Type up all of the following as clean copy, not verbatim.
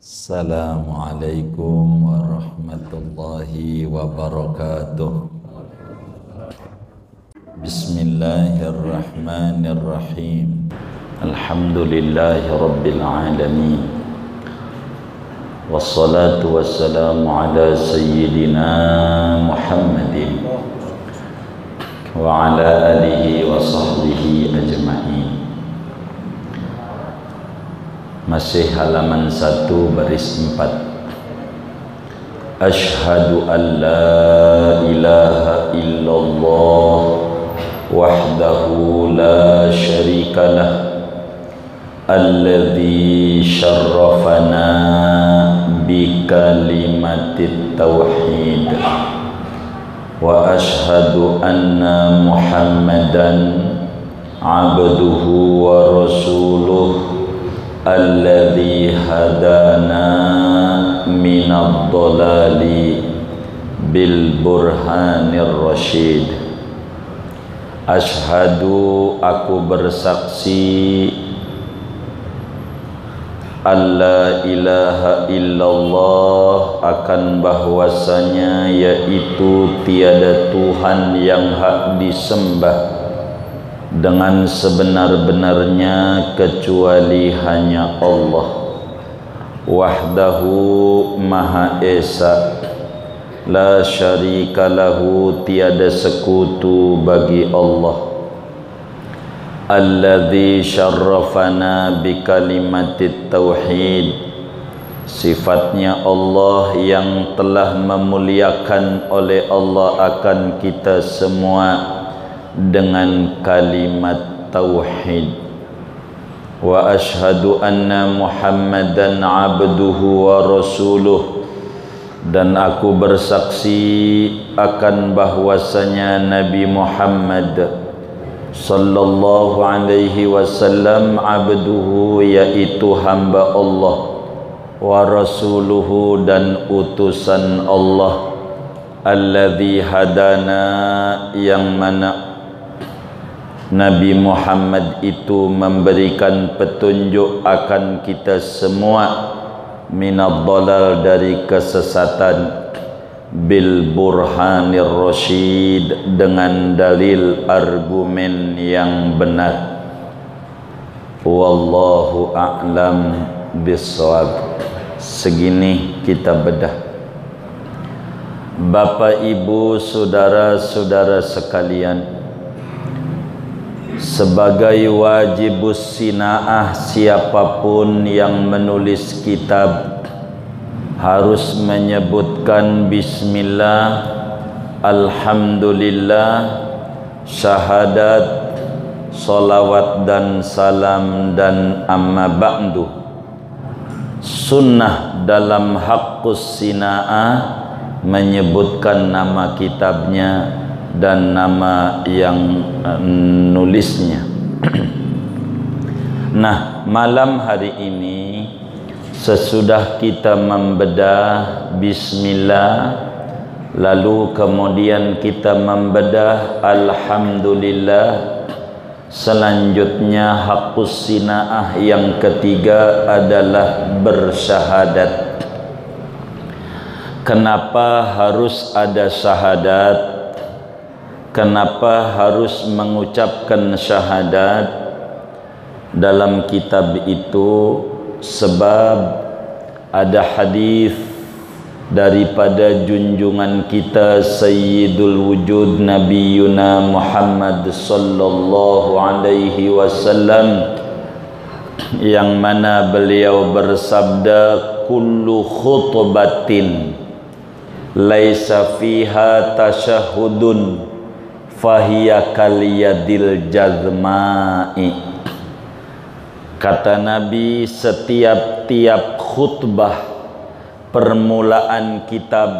Assalamualaikum warahmatullahi wabarakatuh. Bismillahirrahmanirrahim. Alhamdulillahi rabbil alamin. Wassalatu wassalamu ala sayyidina Muhammadin wa ala alihi wa sahbihi ajma'in. Masih halaman 1 baris 4. Asyhadu an la ilaha illallah wahdahu la syarikalah alladzi syarrafana bi kalimatit tauhid wa asyhadu anna Muhammadan abduhu wa rasuluh alladzi hadana minad dhalali bil burhanir rasyid. Asyhadu, aku bersaksi, alla ilaha illallah, akan bahwasanya yaitu tiada Tuhan yang hak disembah dengan sebenar-benarnya kecuali hanya Allah. Wahdahu, Maha Esa, la syarika lahu, tiada sekutu bagi Allah. Alladzi syarrafana bi kalimatit tauhid, sifatnya Allah yang telah memuliakan oleh Allah akan kita semua dengan kalimat tauhid. Wa asyhadu anna Muhammadan abduhu wa rasuluh, dan aku bersaksi akan bahwasanya Nabi Muhammad sallallahu alaihi wasallam abduhu, yaitu hamba Allah, wa rasuluhu, dan utusan Allah, alladzi hadana, yang mana Nabi Muhammad itu memberikan petunjuk akan kita semua, minad dhalal, dari kesesatan, bil burhanir rasyid, dengan dalil argumen yang benar. Wallahu a'lam bissawab. Segini kita bedah. Bapak, Ibu, saudara-saudara sekalian, sebagai wajibus sinaah, siapapun yang menulis kitab harus menyebutkan bismillah, alhamdulillah, syahadat, salawat dan salam, dan amma ba'du. Sunnah dalam haqqus sinaah menyebutkan nama kitabnya dan nama yang nulisnya. Nah, malam hari ini sesudah kita membedah bismillah, lalu kemudian kita membedah alhamdulillah, selanjutnya haqqus sinaah yang ketiga adalah bersyahadat. Kenapa harus ada syahadat? Kenapa harus mengucapkan syahadat dalam kitab itu? Sebab ada hadis daripada junjungan kita Sayyidul Wujud Nabiyuna Muhammad sallallahu alaihi wasallam, yang mana beliau bersabda, kullu khutbatin laisa fiha tasyahudun fahiya kaliyadil jazma'i. Kata Nabi, setiap khutbah, permulaan kitab,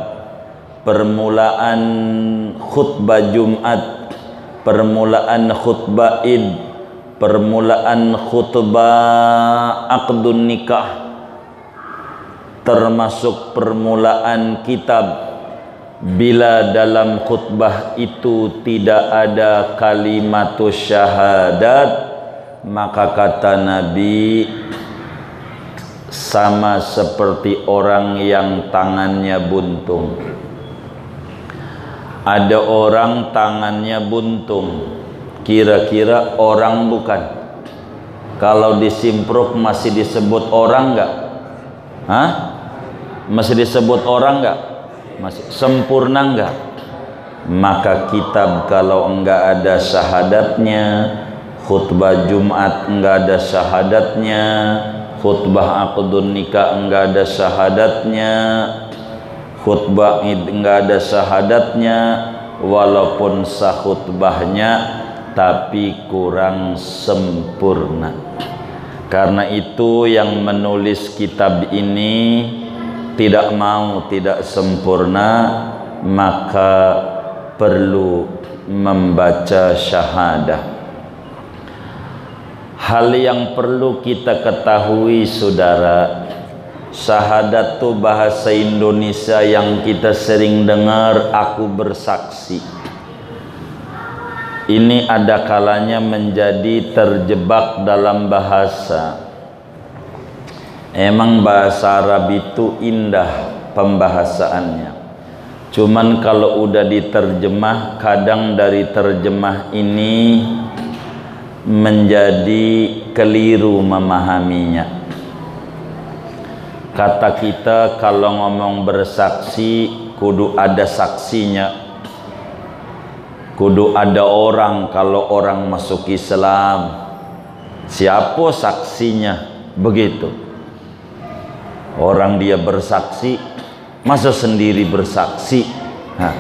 permulaan khutbah Jumat, permulaan khutbah Id, permulaan khutbah aqdun nikah, termasuk permulaan kitab, bila dalam khutbah itu tidak ada kalimatus syahadat, maka kata Nabi, sama seperti orang yang tangannya buntung. Ada orang tangannya buntung, kira-kira orang bukan? Kalau disimpruk masih disebut orang nggak? Hah? Masih disebut orang nggak? Masih sempurna nggak? Maka kitab kalau enggak ada syahadatnya, khutbah Jumat enggak ada syahadatnya, khutbah aqdun nikah enggak ada syahadatnya, khutbah Id enggak ada syahadatnya, walaupun sah khutbahnya tapi kurang sempurna. Karena itu yang menulis kitab ini tidak mau tidak sempurna, maka perlu membaca syahadah. Hal yang perlu kita ketahui saudara, syahadat itu bahasa Indonesia yang kita sering dengar, aku bersaksi. Ini ada kalanya menjadi terjebak dalam bahasa. Emang bahasa Arab itu indah pembahasaannya. Cuman kalau udah diterjemah, kadang dari terjemah ini menjadi keliru memahaminya. Kata kita kalau ngomong bersaksi kudu ada saksinya, kudu ada orang. Kalau orang masuk Islam, siapa saksinya? Begitu. Orang dia bersaksi, masa sendiri bersaksi? Nah,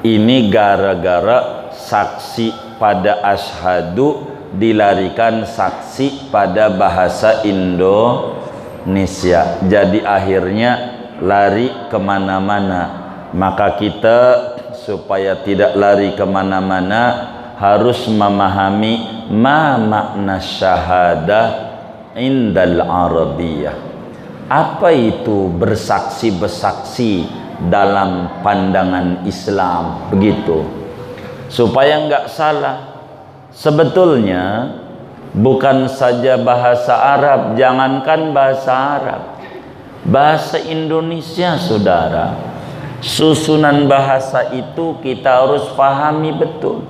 ini gara-gara saksi pada asyhadu dilarikan saksi pada bahasa Indonesia, jadi akhirnya lari kemana-mana. Maka kita supaya tidak lari kemana-mana harus memahami ma makna syahadah indal Arabiyah. Apa itu bersaksi dalam pandangan Islam, begitu supaya nggak salah. Sebetulnya bukan saja bahasa Arab, jangankan bahasa Arab, bahasa Indonesia saudara, susunan bahasa itu kita harus pahami betul.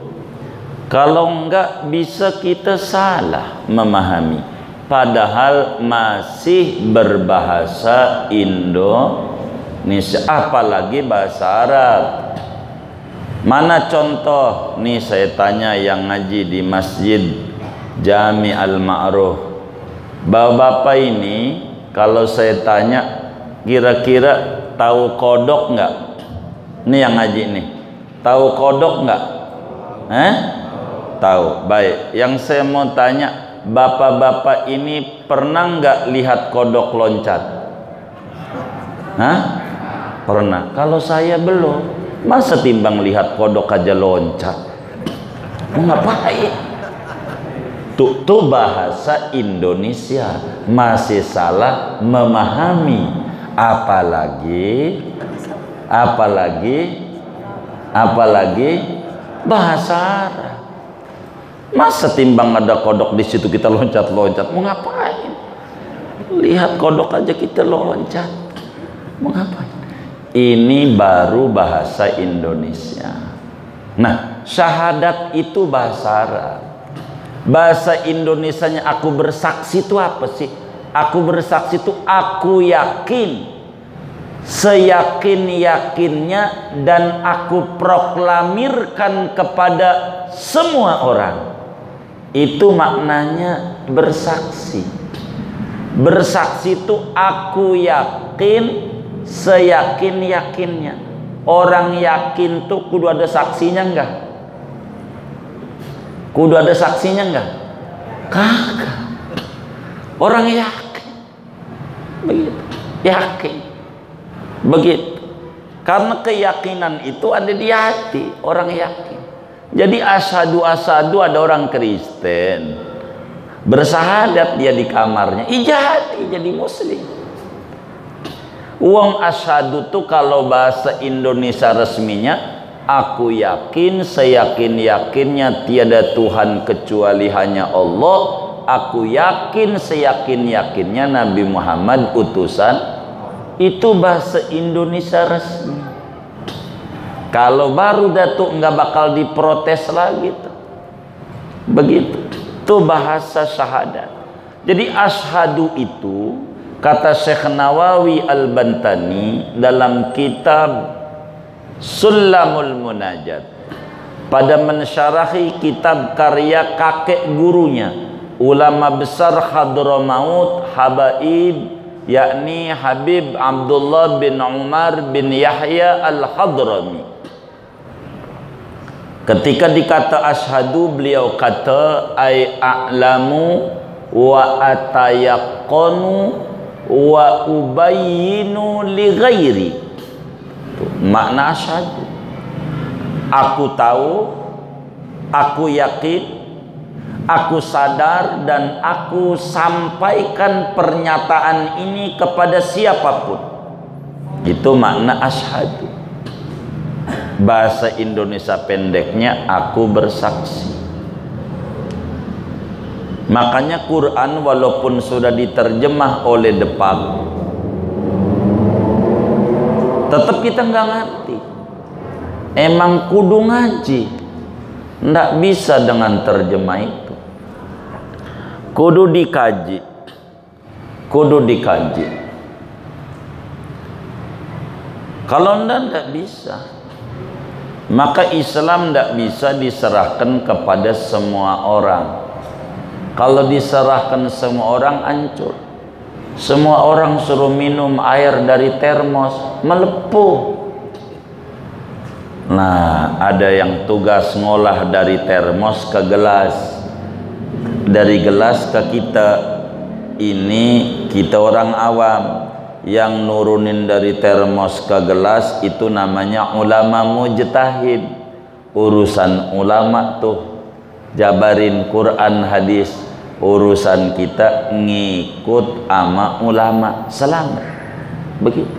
Kalau enggak bisa kita salah memahami, padahal masih berbahasa Indonesia, apalagi bahasa Arab. Mana contoh? Nih saya tanya yang ngaji di Masjid Jami Al-Ma'ruf, bapak-bapak ini kalau saya tanya kira-kira tahu kodok nggak? Ini yang ngaji nih, tahu kodok nggak? Tahu. Baik, yang saya mau tanya, bapak-bapak ini pernah nggak lihat kodok loncat? Pernah. Kalau saya belum. Masa timbang lihat kodok aja loncat? Mau ngapain? Tuh bahasa Indonesia masih salah memahami, apalagi bahasa Arab. Masa timbang ada kodok di situ kita loncat-loncat? Mau ngapain? Lihat kodok aja kita loncat. Mau ngapain? Ini baru bahasa Indonesia. Nah, syahadat itu bahasa Arab. Bahasa Indonesianya aku bersaksi itu apa sih? Aku bersaksi itu aku yakin, seyakin-yakinnya, dan aku proklamirkan kepada semua orang. Itu maknanya bersaksi. Bersaksi itu aku yakin, seyakin-yakinnya. Orang yakin tuh kudu ada saksinya enggak? Kudu ada saksinya enggak? Kagak. Orang yakin. Begitu. Yakin. Begitu. Karena keyakinan itu ada di hati. Orang yakin. Jadi asyhadu ada orang Kristen bersahadat dia di kamarnya, jadi muslim. Uang asyhadu tuh kalau bahasa Indonesia resminya, aku yakin, seyakin-yakinnya tiada Tuhan kecuali hanya Allah, aku yakin seyakin-yakinnya Nabi Muhammad utusan. Itu bahasa Indonesia resmi. Kalau baru Datuk nggak bakal diprotes lagi tuh. Begitu. Itu bahasa syahadat. Jadi asyhadu itu kata Syekh Nawawi Al-Bantani dalam kitab Sulamul Munajat pada mensyarahi kitab karya kakek gurunya ulama besar Hadramaut Habaib, yakni Habib Abdullah bin Umar bin Yahya Al-Hadrami. Ketika dikata asyhadu, beliau kata ay a'lamu wa atayaqqanu wa ubayyinu li ghairi. Makna asyhadu, aku tahu, aku yakin, aku sadar, dan aku sampaikan pernyataan ini kepada siapapun. Itu makna asyhadu. Bahasa Indonesia pendeknya aku bersaksi. Makanya Quran walaupun sudah diterjemah oleh Depak, tetap kita nggak ngerti. Emang kudu ngaji, nggak bisa dengan terjemah itu. Kudu dikaji, kudu dikaji. Kalau nggak bisa. Maka Islam tidak bisa diserahkan kepada semua orang. Kalau diserahkan semua orang, hancur. Semua orang suruh minum air dari termos, melepuh. Nah, ada yang tugas ngolah dari termos ke gelas, dari gelas ke kita. Ini kita orang awam. Yang nurunin dari termos ke gelas itu namanya ulama mujtahid. Urusan ulama tuh jabarin Quran hadis. Urusan kita ngikut ama ulama, selamat. Begitu.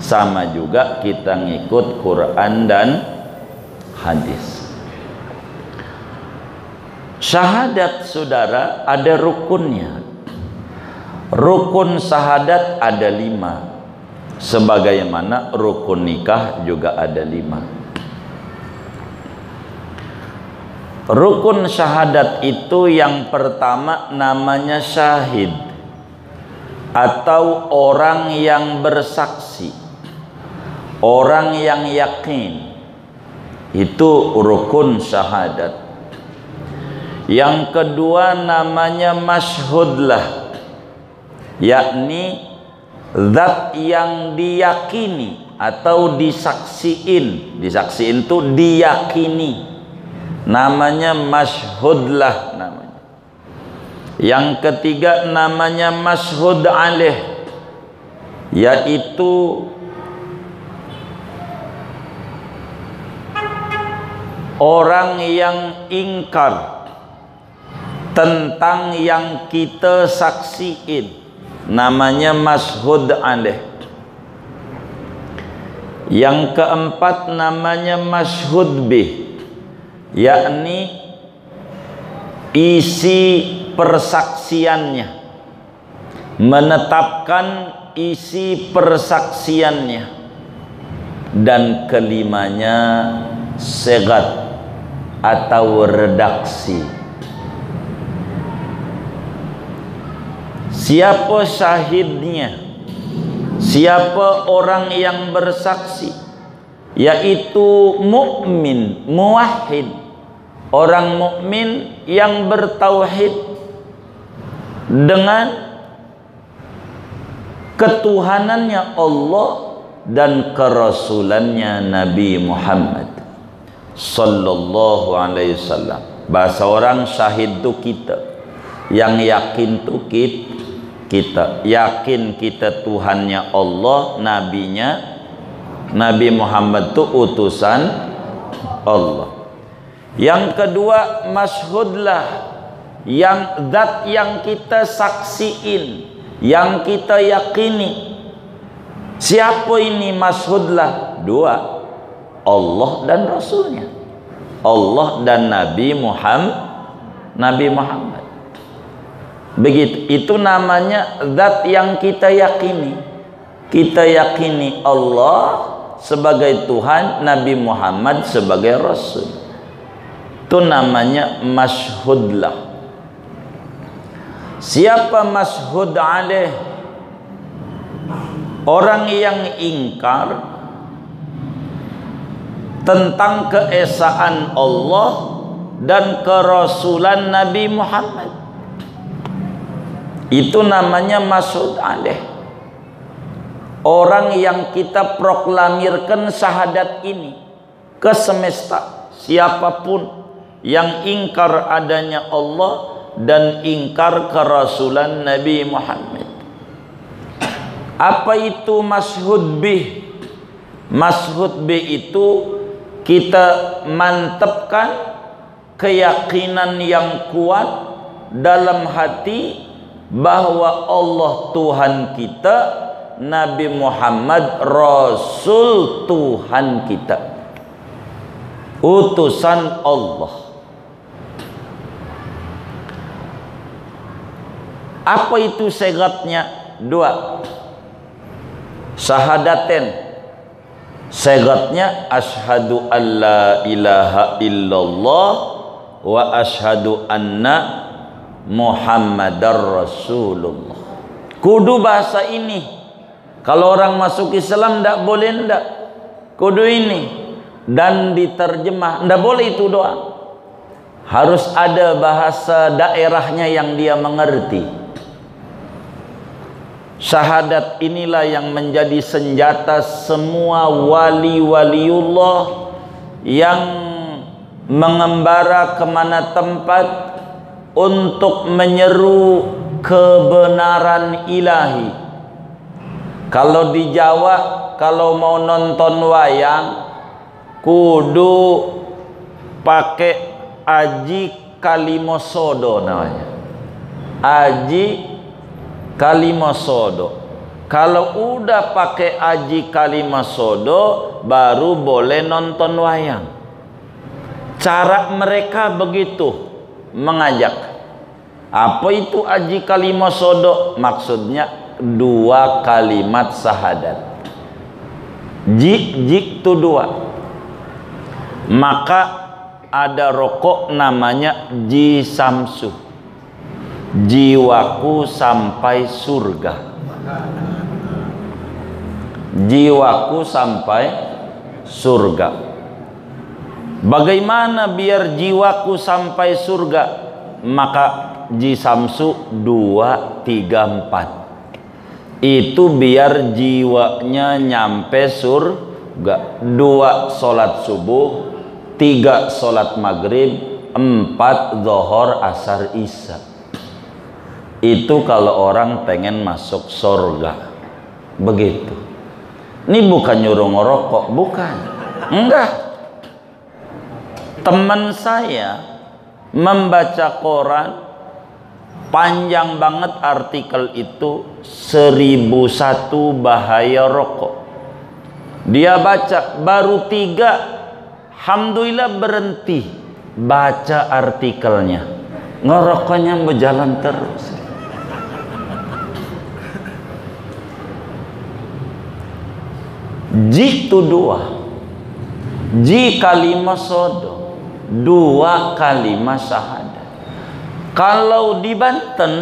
Sama juga kita ngikut Quran dan hadis. Syahadat saudara ada rukunnya. Rukun syahadat ada 5, sebagaimana rukun nikah juga ada 5. Rukun syahadat itu yang pertama namanya syahid, atau orang yang bersaksi, orang yang yakin. Itu rukun syahadat. Yang kedua namanya masyhudlah, yakni zat yang diyakini atau disaksiin. Disaksiin itu diyakini, namanya masyhudlah namanya. Yang ketiga namanya masyhud alaih, yaitu orang yang ingkar tentang yang kita saksiin, namanya masyhud alaih. Yang keempat namanya masyhud bih, yakni isi persaksiannya, menetapkan isi persaksiannya. Dan kelimanya segat atau redaksi. Siapa syahidnya? Siapa orang yang bersaksi? Yaitu mukmin, muwahhid, orang mukmin yang bertauhid dengan ketuhanannya Allah dan kerasulannya Nabi Muhammad sallallahu alaihi wasallam. Bahasa orang syahid itu kita, yang yakin itu kita yakin kita Tuhannya Allah, nabinya Nabi Muhammad itu utusan Allah. Yang kedua masyhudlah, yang zat yang kita saksiin, yang kita yakini. Siapa ini masyhudlah? 2, Allah dan Rasulnya, Allah dan Nabi Muhammad. Begitu, itu namanya zat yang kita yakini. Kita yakini Allah sebagai Tuhan, Nabi Muhammad sebagai Rasul. Itu namanya masyhudlah. Siapa masyhud alaih? Orang yang ingkar tentang keesaan Allah dan kerasulan Nabi Muhammad. Itu namanya masyhud alaih. Orang yang kita proklamirkan syahadat ini ke semesta, siapapun yang ingkar adanya Allah dan ingkar kerasulan Nabi Muhammad. Apa itu masyhud bih? Masyhud bih itu kita mantapkan keyakinan yang kuat dalam hati bahwa Allah Tuhan kita, Nabi Muhammad Rasul Tuhan kita, utusan Allah. Apa itu segatnya? Dua. Syahadaten. Segatnya asyhadu an la ilaha illallah wa asyhadu anna Muhammadar Rasulullah. Kudu bahasa ini. Kalau orang masuk Islam ndak boleh ndak. Kudu ini. Dan diterjemah. Ndak boleh itu doang. Harus ada bahasa daerahnya yang dia mengerti. Syahadat inilah yang menjadi senjata semua wali-waliullah yang mengembara kemana tempat untuk menyeru kebenaran ilahi. Kalau di Jawa, kalau mau nonton wayang, kudu pakai Aji Kalimosodo namanya. Aji Kalimosodo. Kalau udah pakai Aji Kalimosodo baru boleh nonton wayang. Cara mereka begitu mengajak. Apa itu Aji Kalimosodo? Maksudnya dua kalimat syahadat. Jik itu dua. Maka ada rokok namanya Ji Samsu. Jiwaku sampai surga. Jiwaku sampai surga. Bagaimana biar jiwaku sampai surga? Maka Ji Samsu 2, 3, 4. Itu biar jiwanya nyampe surga. 2 sholat subuh, 3 sholat maghrib, 4 zuhur, asar, isya. Itu kalau orang pengen masuk surga. Begitu. Ini bukan nyuruh ngerokok, bukan. Enggak. Teman saya membaca koran, panjang banget artikel itu, 1001 bahaya rokok. Dia baca baru 3, alhamdulillah berhenti baca artikelnya. Ngerokoknya berjalan terus. Jitu 2. Ji kalimah sodo. 2 kalimat syahadat. Kalau di Banten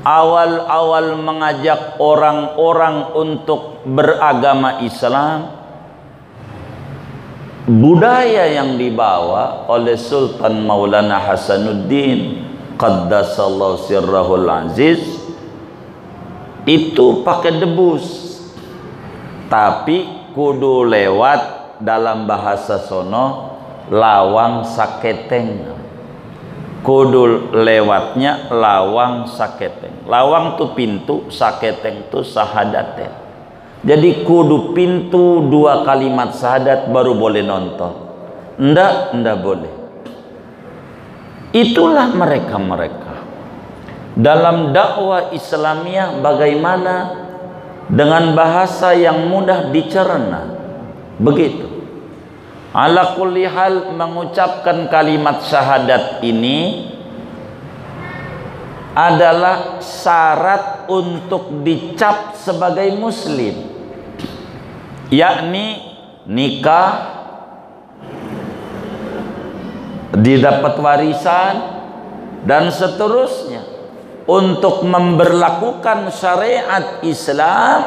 awal-awal mengajak orang-orang untuk beragama Islam, budaya yang dibawa oleh Sultan Maulana Hasanuddin Qaddasallahu sirrahul aziz itu pakai debus. Tapi kudu lewat dalam bahasa sono lawang saketeng. Kudu lewatnya lawang saketeng. Lawang tu pintu, saketeng tu syahadatnya. Jadi kudu pintu 2 kalimat syahadat baru boleh nonton. Ndak boleh. Itulah mereka-mereka. Dalam dakwah Islamiyah bagaimana? Dengan bahasa yang mudah dicerna. Begitu. Ala kulli hal mengucapkan kalimat syahadat ini adalah syarat untuk dicap sebagai muslim, yakni nikah, didapat warisan, dan seterusnya. Untuk memberlakukan syariat Islam,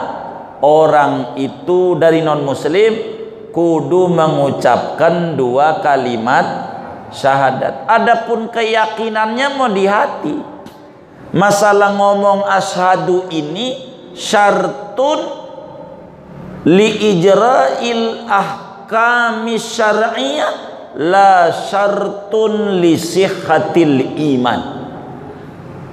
orang itu dari non muslim kudu mengucapkan 2 kalimat syahadat. Adapun keyakinannya mau di hati. Masalah ngomong asyhadu ini syartun li ijra'il ahkami syar'iyyah la syartun li sihhatil iman.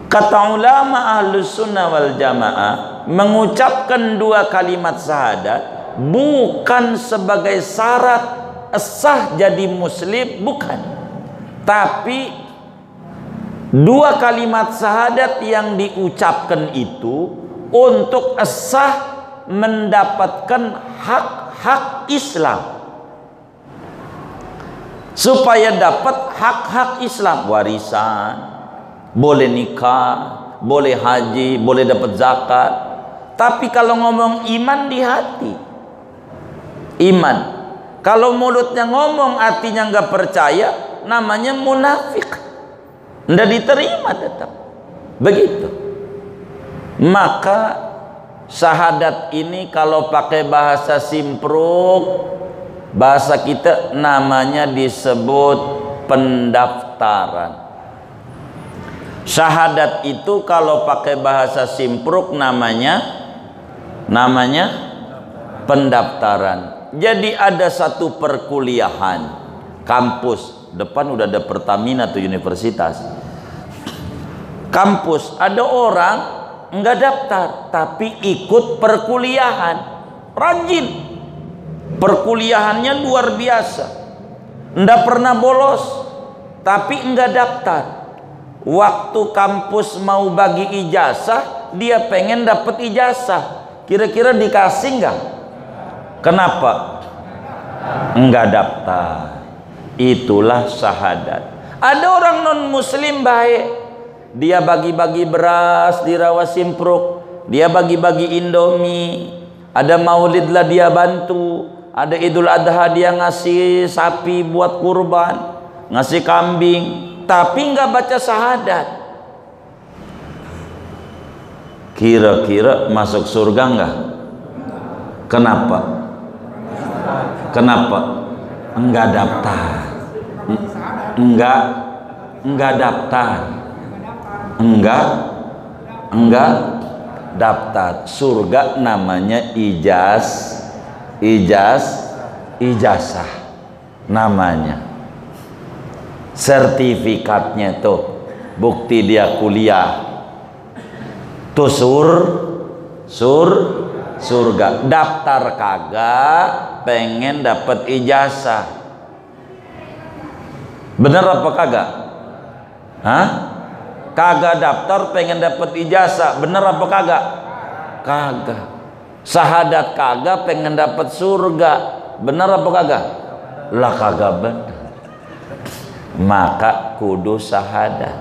Kata ulama ahlus sunnah wal jamaah, mengucapkan 2 kalimat syahadat bukan sebagai syarat sah jadi muslim, bukan. Tapi 2 kalimat syahadat yang diucapkan itu untuk sah mendapatkan hak-hak Islam, supaya dapat hak-hak Islam, warisan, boleh nikah, boleh haji, boleh dapat zakat. Tapi kalau ngomong iman di hati, iman. Kalau mulutnya ngomong, hatinya nggak percaya, namanya munafik, nggak diterima tetap. Begitu. Maka syahadat ini kalau pakai bahasa simpruk, bahasa kita namanya disebut pendaftaran. Syahadat itu kalau pakai bahasa simpruk namanya pendaftaran. Jadi ada satu perkuliahan, kampus, depan udah ada Pertamina tuh, universitas. Kampus, ada orang enggak daftar tapi ikut perkuliahan, rajin. Perkuliahannya luar biasa, enggak pernah bolos, tapi enggak daftar. Waktu kampus mau bagi ijazah, dia pengen dapat ijazah. Kira-kira dikasih enggak? Kenapa? Enggak daftar. Itulah syahadat. Ada orang non muslim baik, dia bagi-bagi beras di rawa simpruk, dia bagi-bagi indomie, ada maulid lah dia bantu, ada idul adha dia ngasih sapi buat kurban, ngasih kambing, tapi nggak baca syahadat. Kira-kira masuk surga nggak? Kenapa? Kenapa? Enggak daftar. Enggak daftar. Enggak daftar. Surga namanya ijazah namanya. Sertifikatnya tuh, bukti dia kuliah tuh surga. Daftar kagak, pengen dapat ijazah, bener apa kagak? Hah? Kagak daftar pengen dapat ijazah, bener apa kagak? Kagak. Syahadat kagak pengen dapat surga, bener apa kagak? Lah kagak bener. Maka kudu syahadat.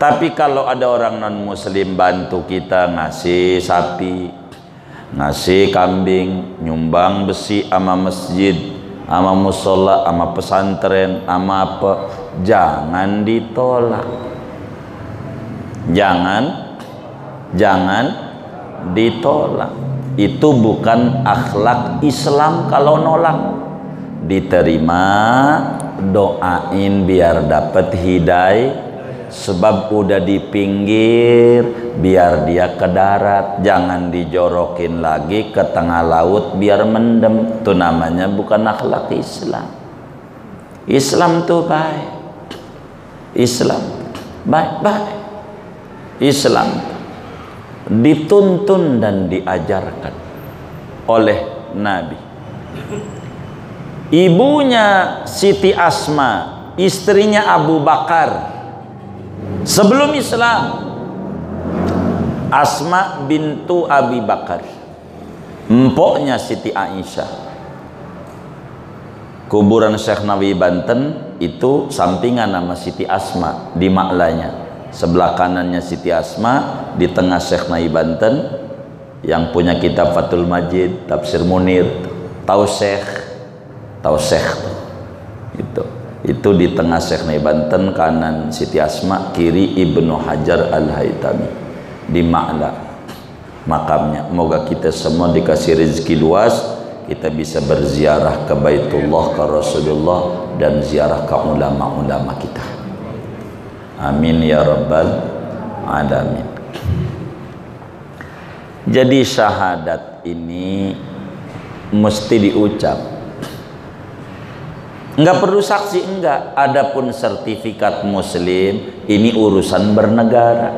Tapi kalau ada orang non muslim bantu kita, ngasih sapi, ngasih kambing, nyumbang besi ama masjid, ama musola, ama pesantren, ama apa, jangan ditolak. Jangan ditolak. Itu bukan akhlak Islam kalau nolak. Diterima, doain biar dapat hidayah, sebab udah di pinggir, biar dia ke darat, jangan dijorokin lagi ke tengah laut biar mendem. Itu namanya bukan akhlak Islam. Islam tuh baik, Islam baik. Islam dituntun dan diajarkan oleh Nabi. Ibunya Siti Asma, istrinya Abu Bakar, sebelum Islam, Asma bintu Abi Bakar, empoknya Siti Aisyah. Kuburan Syekh Nawawi Banten itu sampingan nama Siti Asma di maklanya. sebelah kanannya Siti Asma, di tengah Syekh Nai Banten yang punya kitab Fathul Majid, Tafsir Munir. Tahu Syekh gitu. Itu di tengah Syekh Nai Banten, kanan Siti Asma, kiri Ibnu Hajar Al-Haytami di Ma'la makamnya. Moga kita semua dikasih rezeki luas, kita bisa berziarah ke Baitullah, ke Rasulullah, dan ziarah ke ulama-ulama kita. Amin ya rabbal alamin. Jadi syahadat ini mesti diucap. Enggak perlu saksi, enggak. Adapun sertifikat muslim ini urusan bernegara.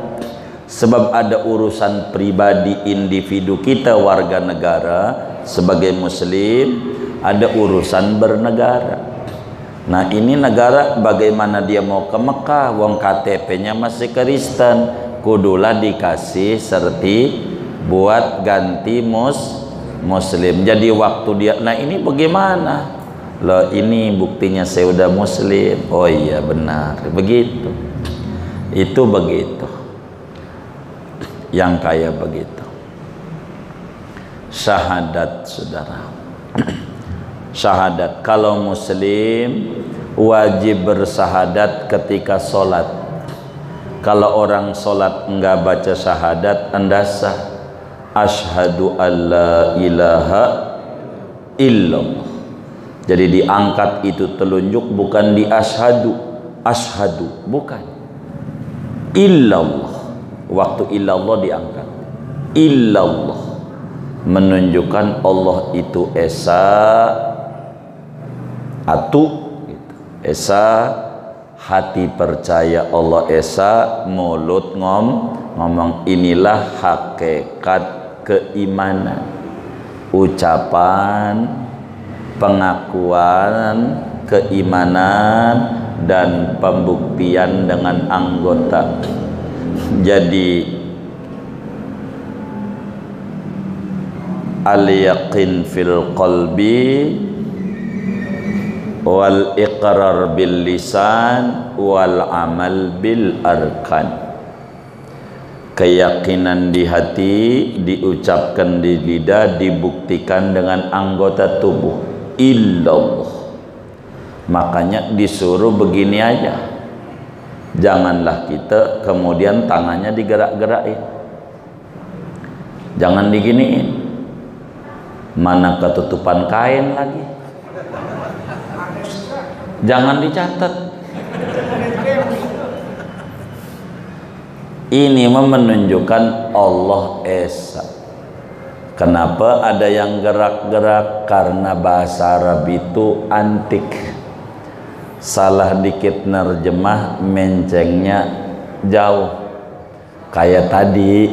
Sebab ada urusan pribadi individu kita warga negara sebagai muslim, ada urusan bernegara. Nah ini negara bagaimana dia mau ke Mekah, wong KTP-nya masih Kristen, kudulah dikasih serti buat ganti muslim. Jadi waktu dia, nah ini bagaimana? Loh ini buktinya saya udah muslim. Oh iya benar, begitu. Itu begitu. Yang kayak begitu. Syahadat saudara. Syahadat, kalau muslim wajib bersahadat ketika sholat. Kalau orang sholat enggak baca syahadat, anda sah. Asyhadu alla ilaha illallah. Jadi diangkat itu telunjuk, bukan di asyhadu, bukan. Illallah. Waktu illallah diangkat. Illallah menunjukkan Allah itu esa, atu gitu. Esa, hati percaya Allah esa, mulut ngomong. Inilah hakikat keimanan. Ucapan, pengakuan keimanan, dan pembuktian dengan anggota. Jadi al-yaqin fil qalbi wal iqrar bil lisan wal amal bil arkan. Keyakinan di hati, diucapkan di lidah, dibuktikan dengan anggota tubuh. Illallah. Makanya disuruh begini aja. Janganlah kita kemudian tangannya digerak-gerakin. Jangan diginiin. Mana ketutupan kain lagi. Jangan dicatat. Ini menunjukkan Allah Esa. Kenapa ada yang gerak-gerak? Karena bahasa Arab itu antik. Salah dikit nerjemah, mencengnya jauh. Kayak tadi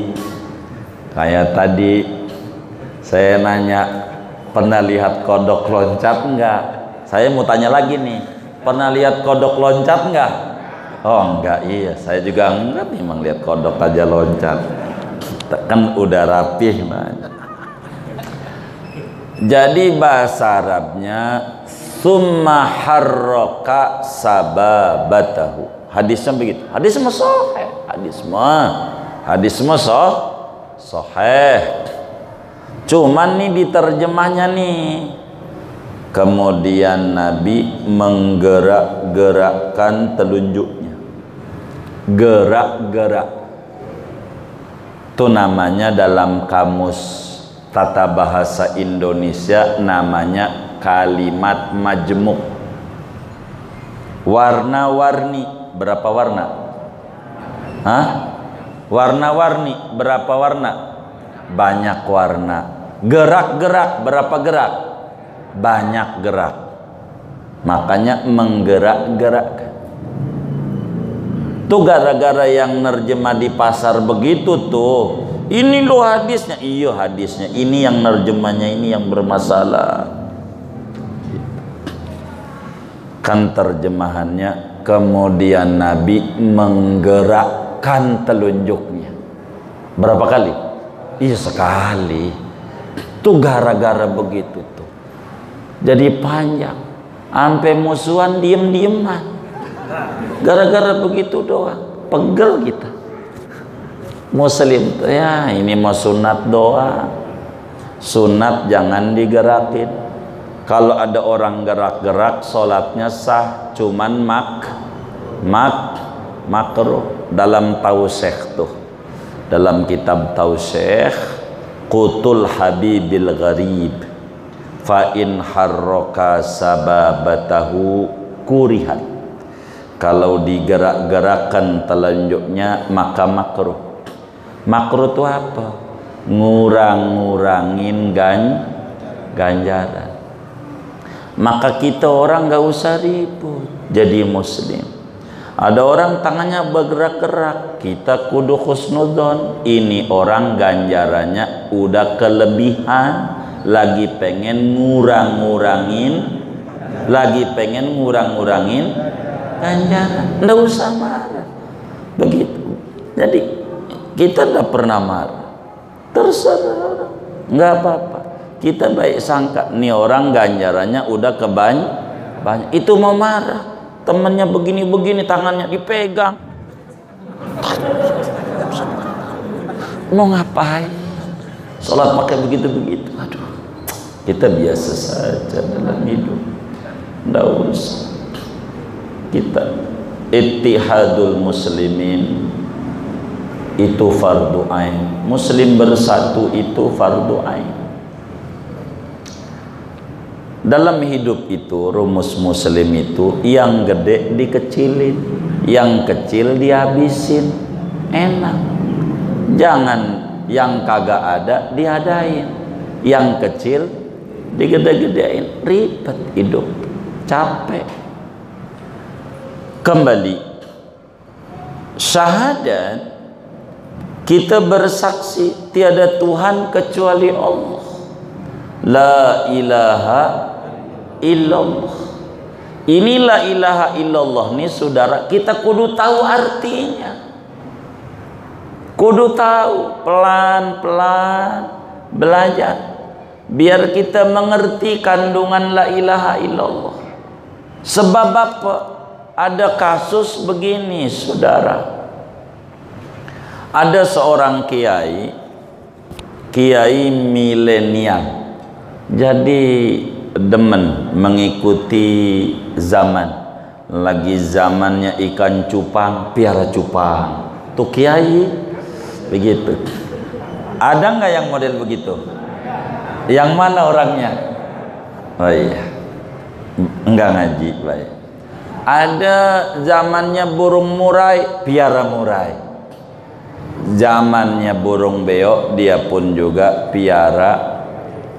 saya nanya, pernah lihat kodok loncat enggak? Saya mau tanya lagi nih, pernah lihat kodok loncat enggak? Oh enggak, iya saya juga enggak, memang lihat kodok aja loncat. Kan udah rapih. Jadi bahasa Arabnya summa harraka sababatahu. Hadisnya begitu. Hadis mah sahih. Hadis mah sahih. Cuman nih diterjemahnya nih. Kemudian Nabi menggerak-gerakkan telunjuknya. Gerak-gerak. Itu namanya dalam kamus tata bahasa Indonesia namanya kalimat majmuk. Warna-warni, berapa warna? Hah? Warna-warni, berapa warna? Banyak warna. Gerak-gerak, berapa gerak? Banyak gerak. Makanya menggerak-gerakkan. Tuh gara-gara yang nerjemah di pasar begitu tuh. Ini loh hadisnya. Iya hadisnya. Ini yang nerjemahnya ini yang bermasalah. Kan terjemahannya kemudian Nabi menggerakkan telunjuknya. Berapa kali? Iya sekali. Tuh gara-gara begitu tuh. Jadi panjang. Sampai musuhan diem-dieman. Gara-gara begitu doang. pegel kita. Muslim ya ini mau sunat doa, sunat jangan digerakin. Kalau ada orang gerak-gerak sholatnya sah, cuman makruh. Dalam Tausyekh tuh, dalam kitab Tausyekh, Qutul Habibil Gharib fa in harroka sababatahu kurihat. Kalau digerak-gerakan telunjuknya maka makruh. Makruh itu apa? Ngurang-ngurangin ganjaran. Maka kita orang gak usah ribut jadi muslim. Ada orang tangannya bergerak-gerak, kita kudu husnudzon. Ini orang ganjarannya udah kelebihan, lagi pengen ngurang-ngurangin ganjaran. Nggak usah marah. Begitu. Jadi kita nggak pernah marah. Terserah orang, nggak apa-apa. Kita baik sangka, nih orang ganjarannya udah banyak. Itu mau marah. Temennya begini-begini, tangannya dipegang. Mau ngapain? Sholat pakai begitu-begitu. Aduh, kita biasa saja dalam hidup. Nggak usah. Kita ittihadul muslimin itu fardu ain. Muslim bersatu itu fardu ain. Dalam hidup itu rumus muslim itu yang gede dikecilin, yang kecil dihabisin. Enak. Jangan yang kagak ada diadain, yang kecil digede-gedein. Ribet hidup, capek. Kembali syahadat, kita bersaksi tiada Tuhan kecuali Allah. La ilaha illallah. Ini la ilaha illallah nih saudara, kita kudu tahu artinya. Kudu tahu, pelan-pelan belajar biar kita mengerti kandungan la ilaha illallah. Sebab apa? Ada kasus begini saudara. Ada seorang kiai milenial. Jadi demen mengikuti zaman. Lagi zamannya ikan cupang, piara cupang. Tuh kiai begitu. Ada nggak yang model begitu? Yang mana orangnya? Oh iya, enggak ngaji, baik. Ada zamannya burung murai, piara murai. Zamannya burung beo, dia pun juga piara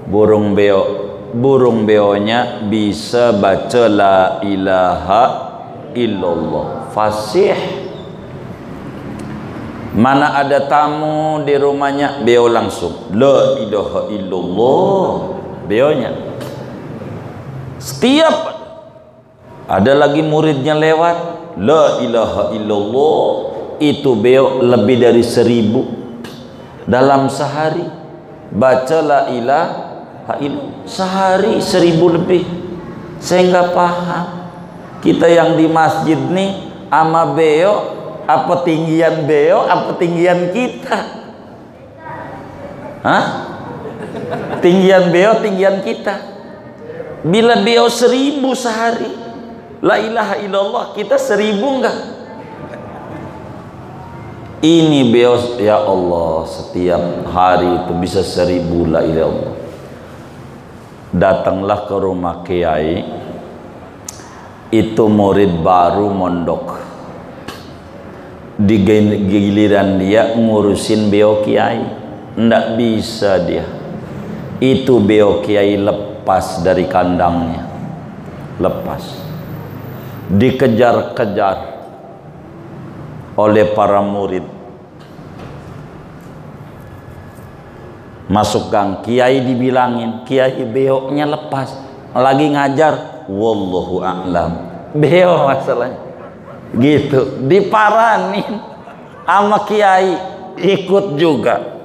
burung beo. Burung beonya bisa baca la ilaha illallah, fasih. Mana ada tamu di rumahnya, beo langsung la ilaha illallah, beonya. Setiap ada lagi muridnya lewat, la ilaha illallah, itu beo lebih dari 1000 dalam sehari. Baca la ilaha illallah sehari 1000 lebih. Saya nggak paham, kita yang di masjid nih ama beo, apa tinggian beo, apa tinggian kita? Hah? Tinggian beo, tinggian kita. Bila beo 1000 sehari, la ilaha illallah, kita 1000 enggak? Ini beo, ya Allah, setiap hari itu bisa 1000 la ilaha illallah. Datanglah ke rumah kiai, itu murid baru mondok. Di giliran dia ngurusin beo kiai, ndak bisa dia. Itu beo kiai lepas dari kandangnya, lepas, dikejar-kejar oleh para murid. Masuk gang, kiai dibilangin, kiai beoknya lepas, lagi ngajar, wallahu a'lam, beo masalahnya. Gitu, diparanin sama kiai, ikut juga.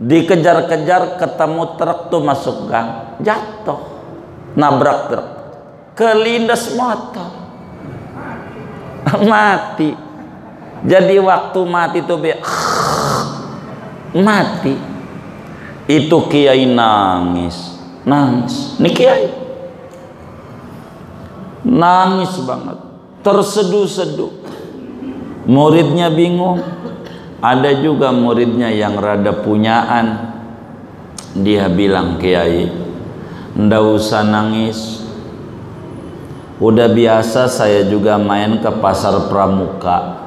Dikejar-kejar, ketemu truk tuh masuk gang, jatuh, nabrak truk, kelindes motor, mati. Jadi waktu mati tuh mati, itu kiai nangis. Nih kiai nangis banget, terseduh-seduh. Muridnya bingung. Ada juga muridnya yang rada punyaan. Dia bilang, kiai, ndak usah nangis. Udah biasa saya juga main ke pasar pramuka.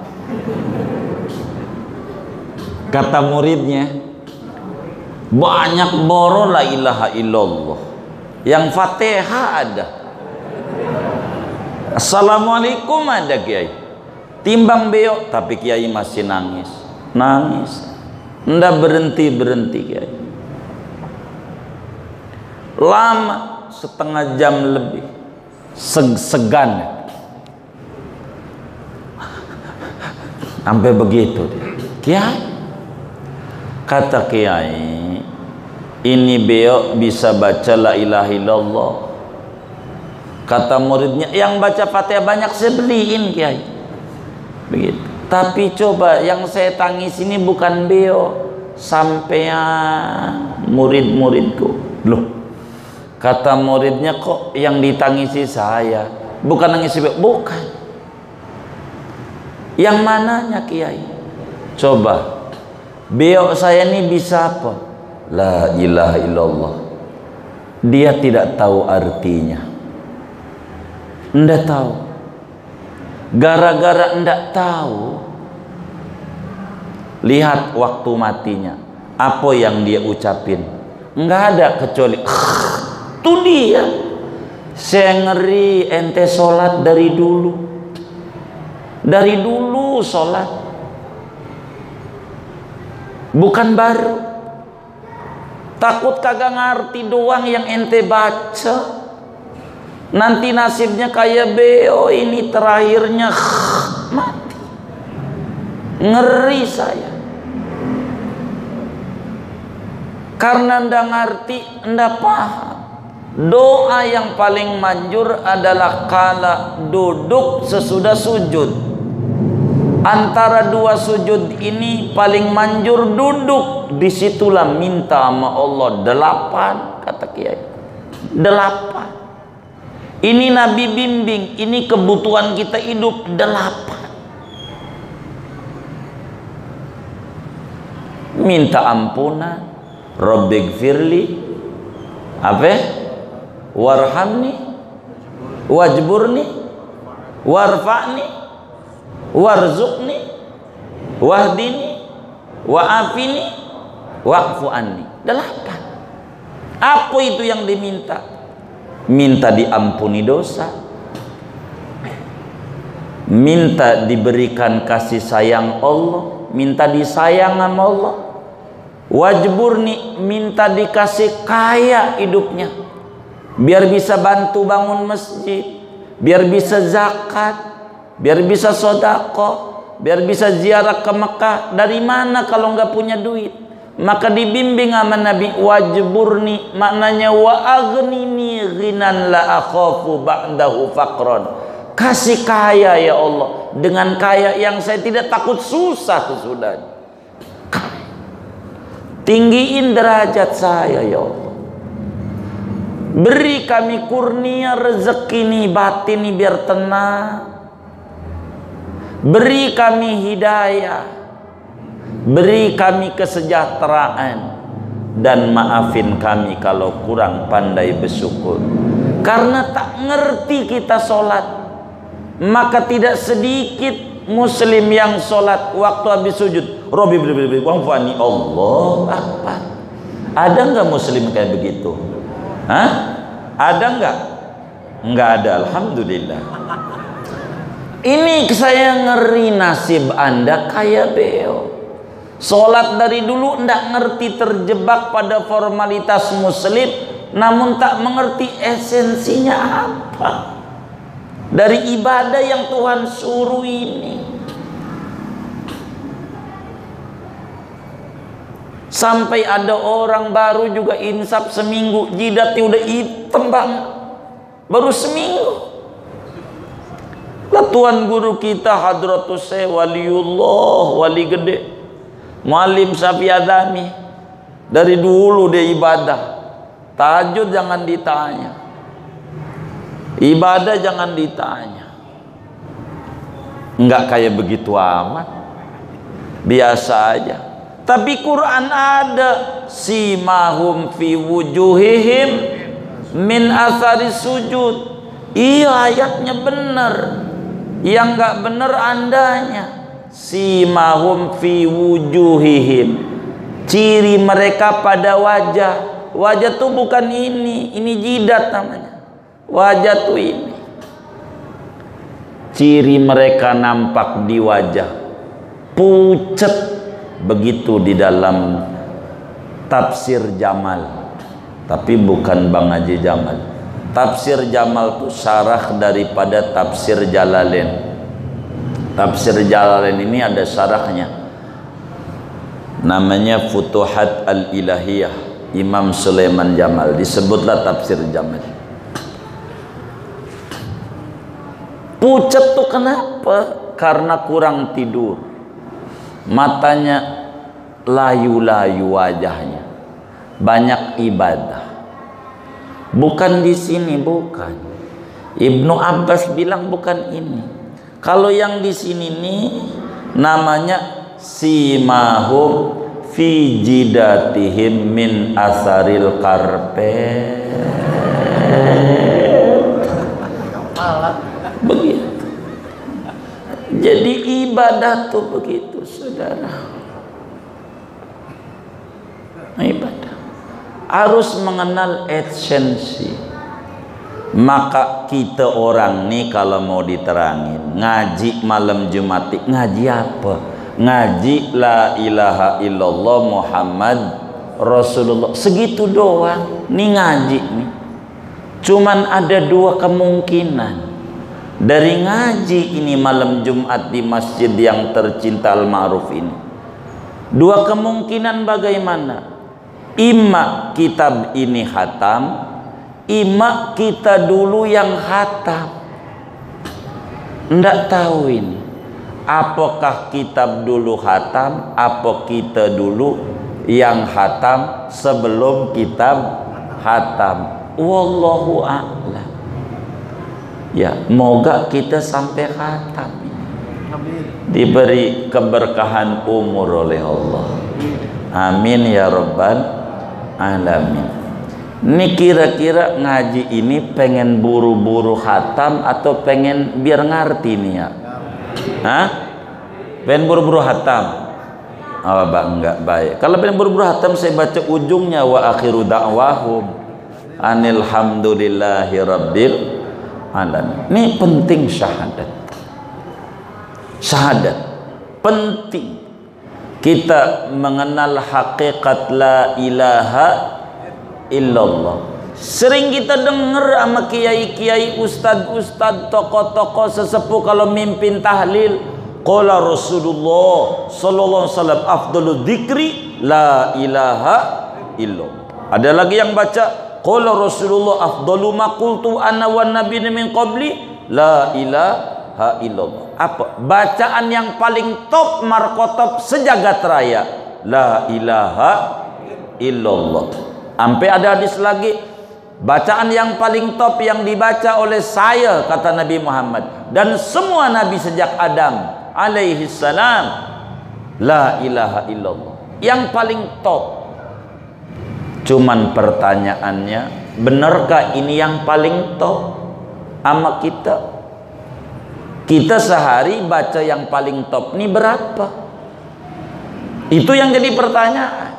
Kata muridnya, banyak boro la ilaha illallah, yang Fatihah ada, Assalamualaikum ada kiai. Timbang beo, tapi kiai masih nangis. Ndak berhenti kiai. Lama, setengah jam lebih, segan sampai begitu dia. Kiai, kata kiai, ini beo bisa baca la ilaha illallah. Kata muridnya, yang baca Fatihah banyak, saya beliin kiai. Begitu. Tapi coba yang saya tangis ini bukan beo, sampean murid-muridku. Loh, kata muridnya, kok yang ditangisi saya, bukan nangis beo? Bukan. Yang mananya kiai? Coba, beo saya ini bisa apa? La ilaha illallah. Dia tidak tahu artinya. Ndak tahu. Gara-gara ndak tahu, lihat waktu matinya, apa yang dia ucapin? Nggak ada kecuali itu dia. Saya ngeri ente sholat dari dulu. Dari dulu sholat, bukan baru. Takut kagak ngerti doang yang ente baca. Nanti nasibnya kayak beo ini, terakhirnya mati. Ngeri saya. Karena ndak ngerti, ndak paham. Doa yang paling manjur adalah kala duduk sesudah sujud. Antara dua sujud ini paling manjur duduk. Disitulah minta sama Allah 8, kata kiai. 8. Ini Nabi bimbing, ini kebutuhan kita hidup 8. Minta ampunan, Rabbighfirli, apa? Warhamni, wajburni, warfa'ni, warzuqni, wahdini, wa'afini, wa'fu anni. 8. Apa itu yang diminta? Minta diampuni dosa, minta diberikan kasih sayang Allah, minta disayang sama Allah. Wajburni, minta dikasih kaya hidupnya, biar bisa bantu bangun masjid, biar bisa zakat, biar bisa sedekah, biar bisa ziarah ke Mekah. Dari mana kalau nggak punya duit? Maka dibimbing sama Nabi, wajburni, maknanya wa aghnini ghinan la akhafu ba'dahu faqran. Kasih kaya ya Allah, dengan kaya yang saya tidak takut susah sesudahnya. Tinggiin derajat saya ya Allah. Beri kami kurnia rezeki nih batin nih biar tenang. Beri kami hidayah. Beri kami kesejahteraan, dan maafin kami kalau kurang pandai bersyukur. Karena tak ngerti kita sholat, maka tidak sedikit muslim yang sholat waktu habis sujud, Robbi wafani, Allah Akbar. Ada nggak muslim kayak begitu? Hah? Ada nggak? Nggak ada, alhamdulillah. Ini saya ngeri nasib Anda kayak beo. Sholat dari dulu ndak ngerti, terjebak pada formalitas muslim, namun tak mengerti esensinya apa dari ibadah yang Tuhan suruh ini. Sampai ada orang baru juga insaf seminggu, jidatnya udah hitam banget, baru seminggu. Lah Tuan guru kita Hadratus Syekh Waliullah, wali gede, Muallim Syafi Adami, dari dulu dia ibadah. Tahajud jangan ditanya, ibadah jangan ditanya. Enggak kayak begitu amat, biasa aja. Tapi Quran ada, simahum fi wujuhihim min athari sujud. Iya, ayatnya benar. Yang enggak benar andanya. Simahum fi wujuhihim, ciri mereka pada wajah. Wajah tuh bukan ini jidat namanya. Wajah tuh ini. Ciri mereka nampak di wajah, pucat. Begitu di dalam tafsir Jamal, tapi bukan Bang Haji Jamal. Tafsir Jamal itu syarah daripada tafsir Jalalain. Tafsir Jalalain ini ada syarahnya, namanya Futuhat Al-Ilahiyah, Imam Sulaiman Jamal, disebutlah tafsir Jamal. Pucat tuh kenapa? Karena kurang tidur, matanya layu-layu, wajahnya banyak ibadah. Bukan di sini, bukan. Ibnu Abbas bilang bukan ini. Kalau yang di sini nih namanya simahum fi jidatihim min asaril karpet. Begitu. Jadi ibadah tuh begitu, saudara. Ibadah harus mengenal esensi. Maka kita orang nih kalau mau diterangin ngaji malam Jumat, ngaji apa? Ngaji la ilaha illallah Muhammad Rasulullah, segitu doang. Nih ngaji nih. Cuman ada dua kemungkinan dari ngaji ini malam Jumat di masjid yang tercinta Al-Ma'ruf ini. Dua kemungkinan bagaimana? Imma kitab ini khatam, imma kita dulu yang khatam. Ndak tahu ini apakah kitab dulu khatam, apa kita dulu yang khatam sebelum kitab khatam. Wallahu a'lam. Ya, moga kita sampai khatam, diberi keberkahan umur oleh Allah. Amin ya rabbal alamin. Ini kira-kira ngaji ini pengen buru-buru khatam atau pengen biar ngerti nih ya? Hah? Pengen buru-buru khatam? Oh, enggak baik. Kalau pengen buru-buru khatam saya baca ujungnya wa akhiru da'wahum anil hamdulillahi rabbil alamin. Ini penting syahadat. Syahadat penting. Kita mengenal hakikat la ilaha illallah. Sering kita dengar sama kiai-kiai, ustad-ustad, tokoh-tokoh sesepuh kalau mimpin tahlil, qala Rasulullah sallallahu alaihi wasallam afdalu dzikri la ilaha illallah. Ada lagi yang baca qala Rasulullah afdalu ma qultu ana wan nabiyyu min qabli la ilaha illallah. Apa? Bacaan yang paling top, markotop sejagat raya, la ilaha illallah. Sampai ada hadis lagi, bacaan yang paling top yang dibaca oleh saya, kata Nabi Muhammad, dan semua nabi sejak Adam alaihi salam, la ilaha illallah. Yang paling top. Cuman pertanyaannya, benarkah ini yang paling top sama kita? Kita sehari baca yang paling top ini berapa? Itu yang jadi pertanyaan.